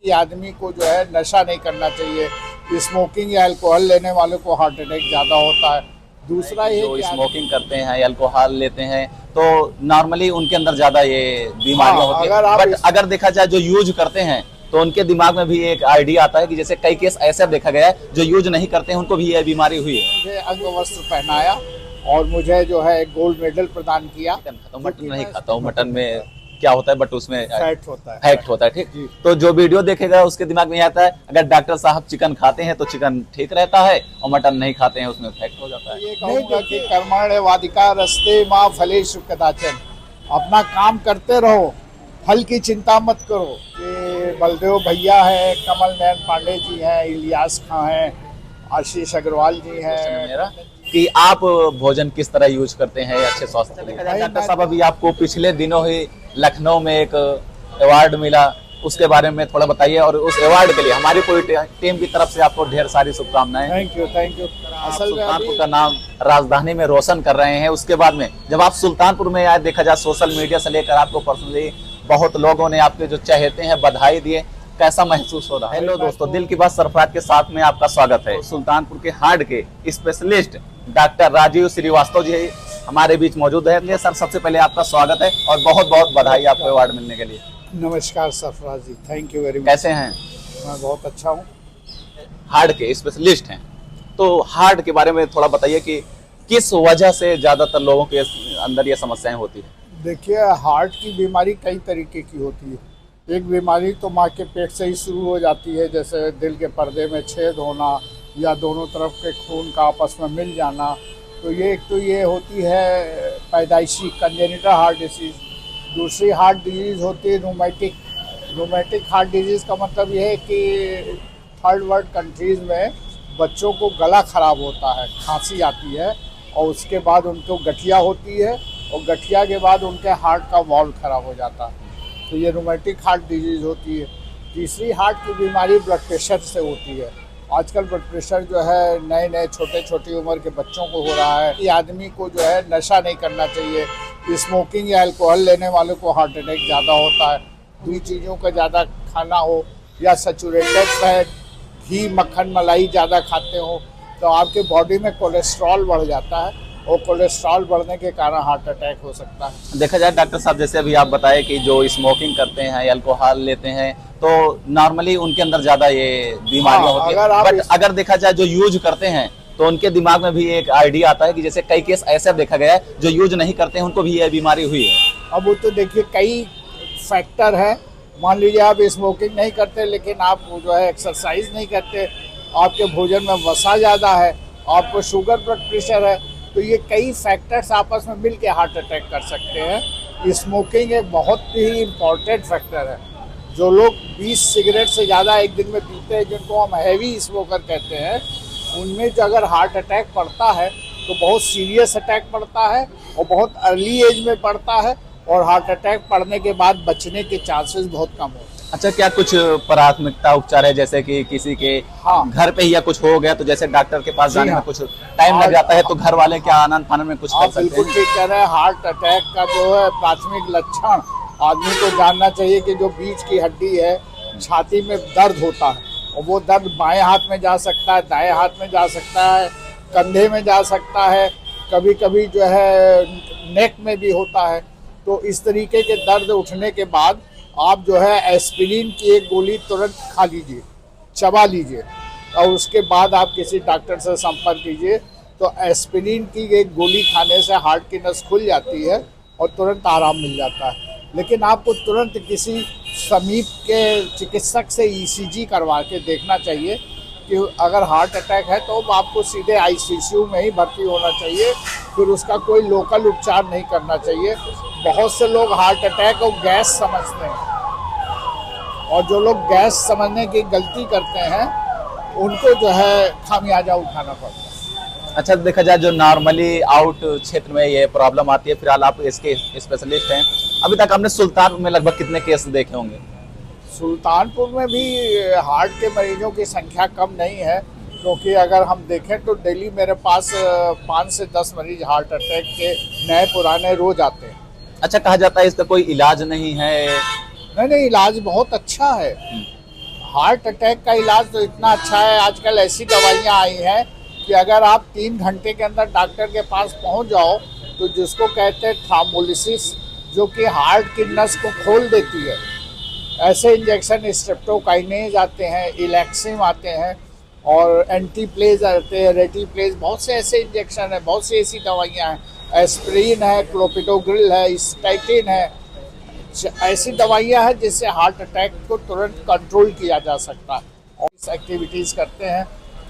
कि आदमी को जो है नशा नहीं करना चाहिए। स्मोकिंग या अल्कोहल लेने वालों को हार्ट अटैक ज़्यादा होता है। दूसरा ये जो स्मोकिंग करते हैं या अल्कोहल लेते हैं तो नॉर्मली उनके अंदर ज्यादा ये बीमारियां होती है। बट अगर देखा जाए जो यूज करते हैं तो उनके दिमाग में भी एक आइडिया आता है कि जैसे कई केस ऐसे देखा गया है जो यूज नहीं करते हैं उनको भी ये बीमारी हुई है। मुझे अंगवस्त्र पहनाया और मुझे जो है गोल्ड मेडल प्रदान किया। मटन नहीं खाता हूँ, मटन में क्या होता है बट उसमें फैट होता है। फैक्ट होता है, ठीक। तो जो वीडियो देखेगा उसके दिमाग में आता है अगर डॉक्टर साहब चिकन खाते हैं तो चिकन ठीक रहता है और मटन नहीं खाते हैं उसमें फैक्ट हो जाता है। ये कहूँगा कि कर्मण्येवाधिकार रस्ते माँ फलेषु कदाचन, अपना काम करते रहो, फल की चिंता मत करो। कि बलदेव भैया है, कमल नयन पांडे जी हैं, इलियास खां हैं, आशीष अग्रवाल जी हैं। मेरा कि आप भोजन किस तरह यूज करते हैं अच्छे स्वास्थ्य के लिए। डॉक्टर साहब अभी आपको पिछले दिनों ही लखनऊ में एक अवार्ड मिला, उसके बारे में थोड़ा बताइए और उस अवार्ड के लिए हमारी पूरी टीम की तरफ से आपको ढेर सारी शुभकामनाएं। Thank you. असल में सुल्तानपुर का नाम राजधानी में रोशन कर रहे हैं। उसके बाद में जब आप सुल्तानपुर में आए, देखा जाए सोशल मीडिया से लेकर आपको पर्सनली बहुत लोगों ने आपके जो चहेते हैं बधाई दिए, कैसा महसूस हो रहा है? हेलो दोस्तों, दिल की बात सरफराज के साथ में आपका स्वागत है। सुल्तानपुर के हार्ट के स्पेशलिस्ट डॉक्टर राजीव श्रीवास्तव जी हमारे बीच मौजूद है। सर सबसे पहले आपका स्वागत है और बहुत बहुत बधाई आपको अवार्ड मिलने के लिए। नमस्कार सरफराज जी, थैंक यू वेरी मच। कैसे हैं? मैं बहुत अच्छा हूँ। हार्ट के स्पेशलिस्ट हैं तो हार्ट के बारे में थोड़ा बताइए कि किस वजह से ज्यादातर लोगों के अंदर ये समस्याएं होती है। देखिए, हार्ट की बीमारी कई तरीके की होती है। एक बीमारी तो माँ के पेट से ही शुरू हो जाती है, जैसे दिल के पर्दे में छेद होना या दोनों तरफ के खून का आपस में मिल जाना। तो ये एक तो ये होती है पैदाइशी कंजेनिटल हार्ट डिसीज। दूसरी हार्ट डिजीज़ होती है रूमेटिक हार्ट डिजीज़ का मतलब ये है कि थर्ड वर्ल्ड कंट्रीज़ में बच्चों को गला ख़राब होता है, खांसी आती है और उसके बाद उनको गठिया होती है और गठिया के बाद उनके हार्ट का वॉल्व ख़राब हो जाता है। तो ये रूमेटिक हार्ट डिजीज़ होती है। तीसरी हार्ट की बीमारी ब्लड प्रेशर से होती है। आजकल ब्लड प्रेशर जो है नए छोटी उम्र के बच्चों को हो रहा है। कि आदमी को जो है नशा नहीं करना चाहिए। स्मोकिंग या अल्कोहल लेने वालों को हार्ट अटैक ज़्यादा होता है। दूसरी चीज़ों का ज़्यादा खाना हो या सैचुरेटेड फैट, घी, मक्खन, मलाई ज़्यादा खाते हो तो आपके बॉडी में कोलेस्ट्रॉल बढ़ जाता है और कोलेस्ट्रॉल बढ़ने के कारण हार्ट अटैक हो सकता है। देखा जाए डॉक्टर साहब, जैसे अभी आप बताए कि जो स्मोकिंग करते हैं या अल्कोहल लेते हैं तो नॉर्मली उनके अंदर ज्यादा ये बीमारियां होती है। बट अगर देखा जाए जो यूज करते हैं तो उनके दिमाग में भी एक आइडिया आता है कि जैसे कई केस ऐसे देखा गया है जो यूज नहीं करते हैं उनको भी ये बीमारी हुई है। अब वो तो देखिए कई फैक्टर है। मान लीजिए आप स्मोकिंग नहीं करते लेकिन आप जो है एक्सरसाइज नहीं करते, आपके भोजन में वसा ज़्यादा है, आपको शुगर ब्लड प्रेशर है, तो ये कई फैक्टर्स आपस में मिल के हार्ट अटैक कर सकते हैं। स्मोकिंग एक बहुत ही इम्पॉर्टेंट फैक्टर है। जो लोग 20 सिगरेट से ज़्यादा एक दिन में पीते हैं, जिनको हम हैवी स्मोकर कहते हैं, उनमें जो अगर हार्ट अटैक पड़ता है तो बहुत सीरियस अटैक पड़ता है और बहुत अर्ली एज में पड़ता है और हार्ट अटैक पड़ने के बाद बचने के चांसेस बहुत कम होते हैं। अच्छा, क्या कुछ प्राथमिकता उपचार है जैसे कि किसी के घर पे ही या कुछ हो गया तो जैसे डॉक्टर के पास जाने में कुछ टाइम लग जाता है तो घर वाले क्या आनंद फानन में कुछ कर सकते हैं? बिल्कुल ठीक कह रहे हैं। हार्ट अटैक का जो है प्राथमिक लक्षण आदमी को जानना चाहिए कि जो बीच की हड्डी है, छाती में दर्द होता है और वो दर्द बाएं हाथ में जा सकता है, दाएं हाथ में जा सकता है, कंधे में जा सकता है, कभी कभी जो है नेक में भी होता है। तो इस तरीके के दर्द उठने के बाद आप जो है एस्पिरिन की एक गोली तुरंत खा लीजिए, चबा लीजिए और उसके बाद आप किसी डॉक्टर से संपर्क कीजिए। तो एस्पिरिन की एक गोली खाने से हार्ट की नस खुल जाती है और तुरंत आराम मिल जाता है। लेकिन आपको तुरंत किसी समीप के चिकित्सक से ईसीजी करवा के देखना चाहिए कि अगर हार्ट अटैक है तो आपको सीधे आईसीयू में ही भर्ती होना चाहिए, फिर उसका कोई लोकल उपचार नहीं करना चाहिए। बहुत से लोग हार्ट अटैक और गैस समझते हैं और जो लोग गैस समझने की गलती करते हैं उनको जो है खामियाजा उठाना पड़ता है। अच्छा, देखा जाए जो नॉर्मली आउट क्षेत्र में ये प्रॉब्लम आती है, फिलहाल आप इसके स्पेशलिस्ट हैं। अभी तक आपने सुल्तानपुर में लगभग कितने केस देखे होंगे? सुल्तानपुर में भी हार्ट के मरीजों की संख्या कम नहीं है, क्योंकि अगर हम देखें तो डेली मेरे पास 5 से 10 मरीज हार्ट अटैक के नए पुराने रोज आते हैं। अच्छा, कहा जाता है इसका कोई इलाज नहीं है? नहीं, इलाज बहुत अच्छा है। हार्ट अटैक का इलाज तो इतना अच्छा है, आजकल ऐसी दवाइयाँ आई हैं कि अगर आप 3 घंटे के अंदर डॉक्टर के पास पहुंच जाओ तो जिसको कहते हैं थ्रोम्बोलिसिस, जो कि हार्ट की नस को खोल देती है, ऐसे इंजेक्शन स्ट्रेप्टोकाइनेज आते हैं, इलेक्सिम आते हैं और एंटीप्लेज आते हैं, रेटिप्लेज, बहुत से ऐसे इंजेक्शन है, बहुत सी ऐसी दवाइयाँ हैं, एस्प्रिन है, क्लोपिडोग्रिल है, स्टैटिन है, ऐसी दवाइयाँ हैं जिससे हार्ट अटैक को तुरंत कंट्रोल किया जा सकता है। और इस एक्टिविटीज़ करते हैं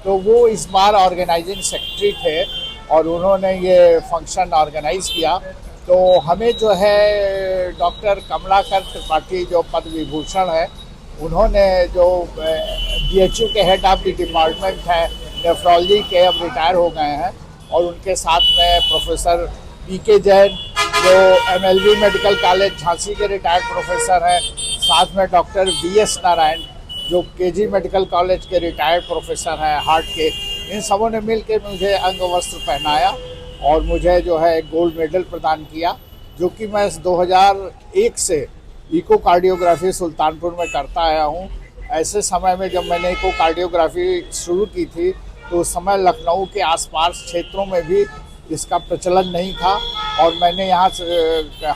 तो वो इस बार ऑर्गेनाइजिंग सेक्रेटरी थे और उन्होंने ये फंक्शन ऑर्गेनाइज किया। तो हमें जो है डॉक्टर कमलाकर त्रिपाठी जो पद्म विभूषण है, उन्होंने जो BHU के हेड ऑफ द डिपार्टमेंट है नेफ्रोलॉजी के, अब रिटायर हो गए हैं, और उनके साथ में प्रोफेसर PK जैन जो MLB मेडिकल कॉलेज झांसी के रिटायर्ड प्रोफेसर हैं, साथ में डॉक्टर VS नारायण जो KG मेडिकल कॉलेज के रिटायर्ड प्रोफेसर हैं हार्ट के, इन सबों ने मिल के मुझे अंग वस्त्र पहनाया और मुझे जो है गोल्ड मेडल प्रदान किया, जो कि मैं 2001 से इकोकार्डियोग्राफी सुल्तानपुर में करता आया हूँ। ऐसे समय में जब मैंने इकोकार्डियोग्राफी शुरू की थी तो उस समय लखनऊ के आसपास क्षेत्रों में भी इसका प्रचलन नहीं था, और मैंने यहाँ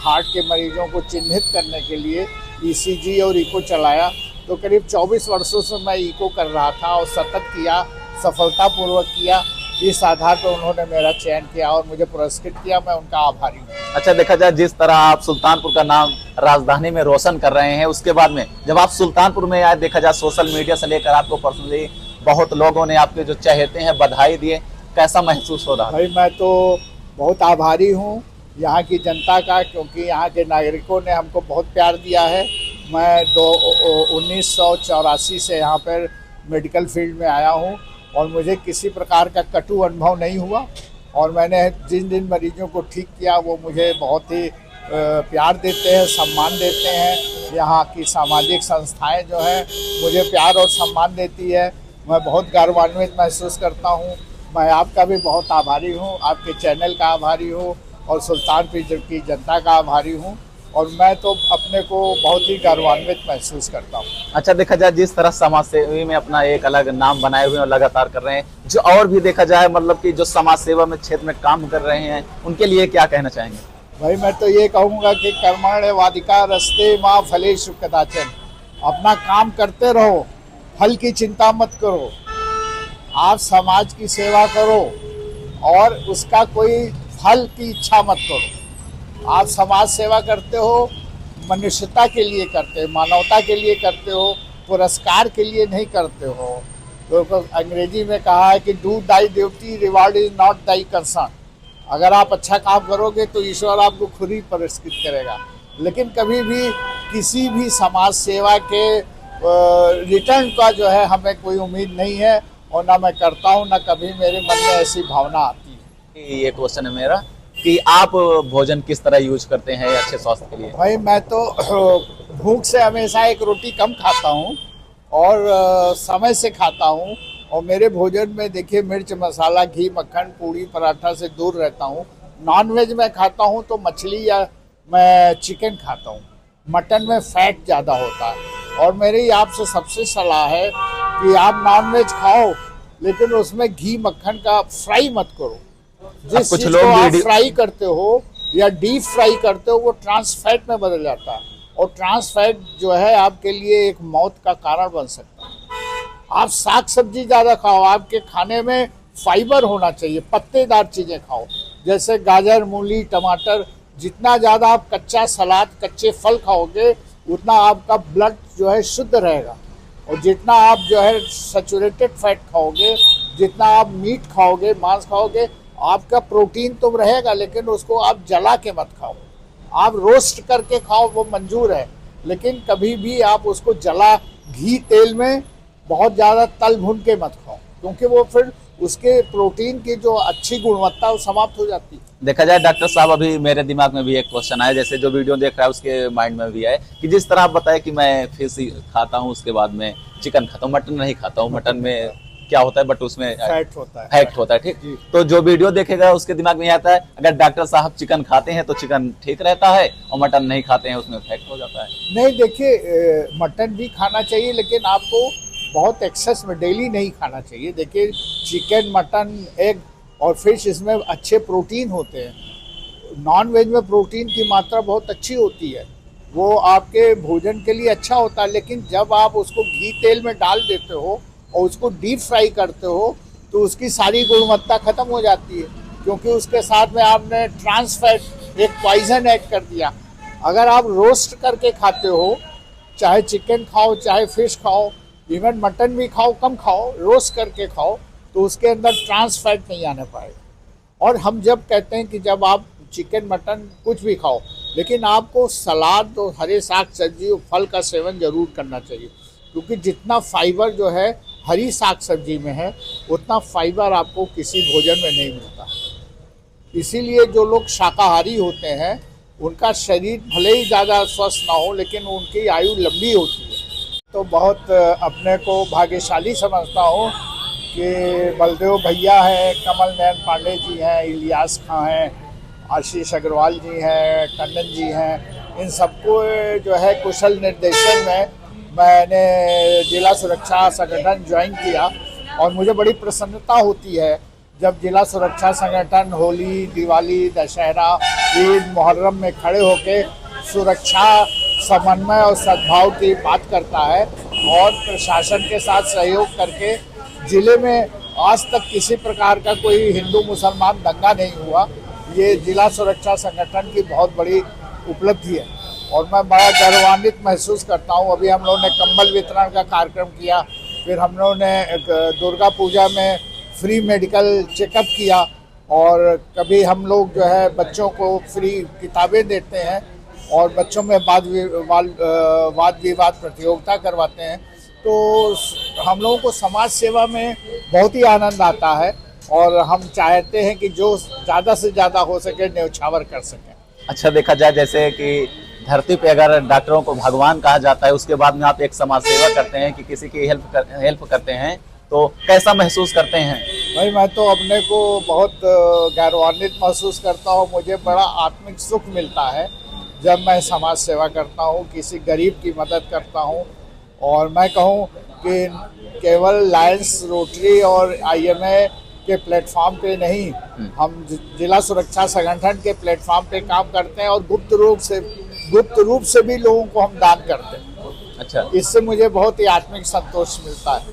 हार्ट के मरीजों को चिन्हित करने के लिए ECG और इको चलाया। तो करीब 24 वर्षों से मैं इको कर रहा था और सतत किया, सफलतापूर्वक किया। इस आधार पर उन्होंने मेरा चयन किया और मुझे पुरस्कृत किया, मैं उनका आभारी हूँ। अच्छा, देखा जाए जिस तरह आप सुल्तानपुर का नाम राजधानी में रोशन कर रहे हैं, उसके बाद में जब आप सुल्तानपुर में आए, देखा जाए सोशल मीडिया से लेकर आपको पर्सनली बहुत लोगों ने आपके जो चहेते हैं बधाई दिए, कैसा महसूस हो रहा है? भाई मैं तो बहुत आभारी हूँ यहाँ की जनता का, क्योंकि यहाँ के नागरिकों ने हमको बहुत प्यार दिया है। मैं 1984 से यहाँ पर मेडिकल फील्ड में आया हूँ और मुझे किसी प्रकार का कटु अनुभव नहीं हुआ, और मैंने जिन जिन मरीजों को ठीक किया वो मुझे बहुत ही प्यार देते हैं, सम्मान देते हैं। यहाँ की सामाजिक संस्थाएं जो हैं मुझे प्यार और सम्मान देती है। मैं बहुत गौरवान्वित महसूस करता हूँ। मैं आपका भी बहुत आभारी हूँ, आपके चैनल का आभारी हूँ और सुल्तानपुर की जनता का आभारी हूँ, और मैं तो अपने को बहुत ही गौरवान्वित महसूस करता हूँ। अच्छा, देखा जाए जिस तरह समाज सेवी में अपना एक अलग नाम बनाए हुए और लगातार कर रहे हैं, जो और भी देखा जाए मतलब कि जो समाज सेवा में क्षेत्र में काम कर रहे हैं, उनके लिए क्या कहना चाहेंगे? भाई मैं तो ये कहूँगा कि कर्मण्येवाधिकार रस्ते माँ फलेषु कदाचन, अपना काम करते रहो, फल की चिंता मत करो, आप समाज की सेवा करो और उसका कोई फल की इच्छा मत करो। आप समाज सेवा करते हो, मनुष्यता के लिए करते हो, मानवता के लिए करते हो, पुरस्कार के लिए नहीं करते हो। तो अंग्रेजी में कहा है कि do thy duty, reward is not thy concern. अगर आप अच्छा काम करोगे तो ईश्वर आपको खुद ही पुरस्कृत करेगा, लेकिन कभी भी किसी भी समाज सेवा के रिटर्न का जो है हमें कोई उम्मीद नहीं है, और ना मैं करता हूँ, ना कभी मेरे मन में ऐसी भावना आती है। ये क्वेश्चन है मेरा कि आप भोजन किस तरह यूज करते हैं अच्छे स्वास्थ्य के लिए? भाई मैं तो भूख से हमेशा एक रोटी कम खाता हूँ और समय से खाता हूँ, और मेरे भोजन में देखिए मिर्च मसाला, घी, मक्खन, पूड़ी, पराठा से दूर रहता हूँ। नॉनवेज में खाता हूँ तो मछली या मैं चिकन खाता हूँ। मटन में फैट ज़्यादा होता है, और मेरी आपसे सबसे सलाह है कि आप नॉनवेज खाओ लेकिन उसमें घी मक्खन का फ्राई मत करो। जिस कुछ चीज लोग को आप फ्राई करते हो या डीप फ्राई करते हो वो ट्रांस फैट में बदल जाता है, और ट्रांस फैट जो है आपके लिए एक मौत का कारण बन सकता है। आप साग सब्जी ज़्यादा खाओ, आपके खाने में फाइबर होना चाहिए, पत्तेदार चीज़ें खाओ, जैसे गाजर, मूली, टमाटर। जितना ज़्यादा आप कच्चा सलाद, कच्चे फल खाओगे उतना आपका ब्लड जो है शुद्ध रहेगा, और जितना आप जो है सैचुरेटेड फैट खाओगे, जितना आप मीट खाओगे, मांस खाओगे, आपका प्रोटीन तो रहेगा, लेकिन उसको आप जला के मत खाओ। आप रोस्ट करके खाओ, वो मंजूर है, लेकिन कभी भी आप उसको जला घी तेल में बहुत ज़्यादा तल भून के मत खाओ, क्योंकि वो फिर उसके प्रोटीन की जो अच्छी गुणवत्ता वो समाप्त हो जाती है। देखा जाए डॉक्टर साहब, अभी मेरे दिमाग में भी एक क्वेश्चन आया, जैसे जो वीडियो देख रहा है उसके माइंड में भी आए कि जिस तरह आप बताए कि मैं फिश खाता हूँ, उसके बाद में चिकन खाता हूँ, मटन नहीं खाता हूँ, मटन में क्या होता है, बट उसमें फैट होता है। फैक्ट होता है। ठीक, जी। तो जो वीडियो देखेगा उसके दिमाग में ये आता है अगर डॉक्टर साहब चिकन खाते हैं तो चिकन ठीक रहता है और मटन नहीं खाते हैं उसमें फैक्ट हो जाता है। नहीं, देखिए मटन भी खाना चाहिए, लेकिन आपको बहुत एक्सेस में डेली नहीं खाना चाहिए। देखिए चिकन, मटन, एग और फिश, इसमें अच्छे प्रोटीन होते हैं। नॉन वेज में प्रोटीन की मात्रा बहुत अच्छी होती है, वो आपके भोजन के लिए अच्छा होता है। लेकिन जब आप उसको घी तेल में डाल देते हो और उसको डीप फ्राई करते हो तो उसकी सारी गुणवत्ता खत्म हो जाती है, क्योंकि उसके साथ में आपने ट्रांस फैट, एक पॉइजन ऐड कर दिया। अगर आप रोस्ट करके खाते हो, चाहे चिकन खाओ चाहे फिश खाओ, इवन मटन भी खाओ, कम खाओ, रोस्ट करके खाओ, तो उसके अंदर ट्रांस फैट नहीं आने पाएगा। और हम जब कहते हैं कि जब आप चिकन, मटन कुछ भी खाओ, लेकिन आपको सलाद और हरे साग सब्जी और फल का सेवन जरूर करना चाहिए, क्योंकि जितना फाइबर जो है हरी साग सब्जी में है, उतना फाइबर आपको किसी भोजन में नहीं मिलता। इसीलिए जो लोग शाकाहारी होते हैं उनका शरीर भले ही ज़्यादा स्वस्थ ना हो, लेकिन उनकी आयु लंबी होती है। तो बहुत अपने को भाग्यशाली समझता हूँ कि बलदेव भैया हैं, कमल नयन पांडे जी हैं, इलियास खां हैं, आशीष अग्रवाल जी हैं, टंडन जी हैं, इन सबको जो है कुशल निर्देशन में मैंने जिला सुरक्षा संगठन ज्वाइन किया। और मुझे बड़ी प्रसन्नता होती है जब जिला सुरक्षा संगठन होली, दिवाली, दशहरा, ईद, मुहर्रम में खड़े होकर सुरक्षा, समन्वय और सद्भाव की बात करता है और प्रशासन के साथ सहयोग करके जिले में आज तक किसी प्रकार का कोई हिंदू मुसलमान दंगा नहीं हुआ। ये जिला सुरक्षा संगठन की बहुत बड़ी उपलब्धि है और मैं बड़ा गौरवान्वित महसूस करता हूँ। अभी हम लोगों ने कंबल वितरण का कार्यक्रम किया, फिर हम लोगों ने दुर्गा पूजा में फ्री मेडिकल चेकअप किया, और कभी हम लोग जो है बच्चों को फ्री किताबें देते हैं और बच्चों में वाद विवाद प्रतियोगिता करवाते हैं। तो हम लोगों को समाज सेवा में बहुत ही आनंद आता है और हम चाहते हैं कि जो ज़्यादा से ज़्यादा हो सके न्यौछावर कर सकें। अच्छा, देखा जाए जैसे कि धरती पे अगर डॉक्टरों को भगवान कहा जाता है, उसके बाद में आप एक समाज सेवा करते हैं कि किसी की हेल्प करते हैं, तो कैसा महसूस करते हैं? भाई मैं तो अपने को बहुत गौरवान्वित महसूस करता हूँ। मुझे बड़ा आत्मिक सुख मिलता है जब मैं समाज सेवा करता हूँ, किसी गरीब की मदद करता हूँ। और मैं कहूँ कि केवल लायंस, रोटरी और IMA के प्लेटफॉर्म पे नहीं, हम जिला सुरक्षा संगठन के प्लेटफॉर्म पे काम करते हैं और गुप्त रूप से भी लोगों को हम दान करते हैं। अच्छा, इससे मुझे बहुत ही आत्मिक संतोष मिलता है।